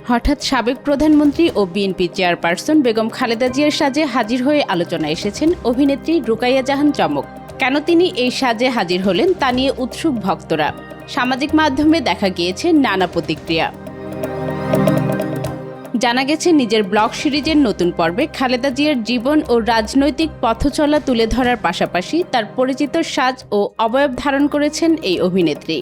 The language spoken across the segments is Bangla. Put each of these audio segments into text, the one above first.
হঠাৎ সাবেক প্রধানমন্ত্রী ও বিএনপি চেয়ারপারসন বেগম খালেদা জিয়ার সাজে হাজির হয়ে আলোচনায় এসেছেন অভিনেত্রী রুকাইয়া জাহান চমক। কেন তিনি এই সাজে হাজির হলেন তা নিয়ে উৎসুক ভক্তরা। সামাজিক মাধ্যমে দেখা গিয়েছে নানা প্রতিক্রিয়া। জানা গেছে, নিজের ব্লগ সিরিজের নতুন পর্বে খালেদা জিয়ার জীবন ও রাজনৈতিক পথচলা তুলে ধরার পাশাপাশি তার পরিচিত সাজ ও অবয়ব ধারণ করেছেন এই অভিনেত্রী।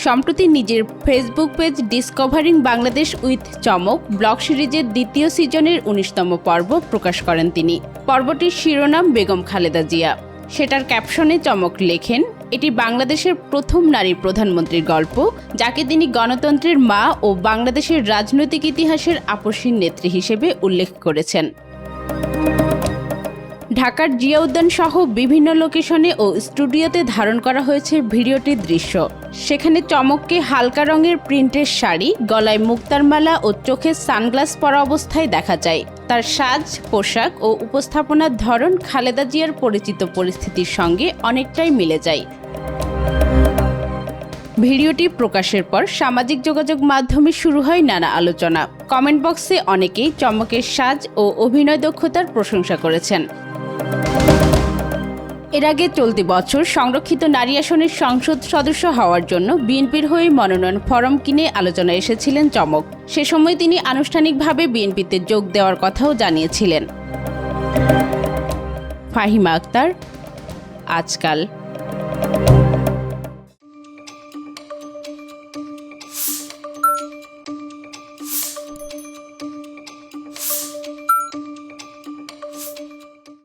সম্প্রতি নিজের Facebook page discovering Bangladesh with চমক ব্লগ সিরিজের দ্বিতীয় সিজনের ১৯তম পর্ব প্রকাশ করেন তিনি। পর্বটির শিরোনাম বেগম খালেদা জিয়া। সেটার ক্যাপশনে চমক লেখেন, এটি বাংলাদেশের প্রথম নারী প্রধানমন্ত্রীর গল্প, যাকে তিনি গণতন্ত্রের মা ও বাংলাদেশের রাজনৈতিক ইতিহাসের আপসীন নেত্রী হিসেবে উল্লেখ করেছেন। ঢাকার জিয়া উদ্যান সহ বিভিন্ন লোকেশনে ও স্টুডিওতে ধারণ করা হয়েছে ভিডিওটির দৃশ্য। সেখানে চমককে হালকা রঙের প্রিন্টের শাড়ি, গলায় মুক্তার মালা ও চোখে সানগ্লাস পরা অবস্থায় দেখা যায়। তার সাজ, পোশাক ও উপস্থাপনার ধরন খালেদা জিয়ার পরিচিত পরিস্থিতির সঙ্গে অনেকটাই মিলে যায়। ভিডিওটি প্রকাশের পর সামাজিক যোগাযোগ মাধ্যমে শুরু হয় নানা আলোচনা। কমেন্ট বক্সে অনেকেই চমকের সাজ ও অভিনয় দক্ষতার প্রশংসা করেছেন। এর আগে চলতি বছর সংরক্ষিত নারী আসনের সংসদ সদস্য হওয়ার জন্য বিএনপির হয়ে মনোনয়ন ফরম কিনে আলোচনায় এসেছিলেন চমক। সে সময় তিনি আনুষ্ঠানিকভাবে বিএনপিতে যোগ দেওয়ার কথাও জানিয়েছিলেন। ফাহিমা আক্তার, আজকাল।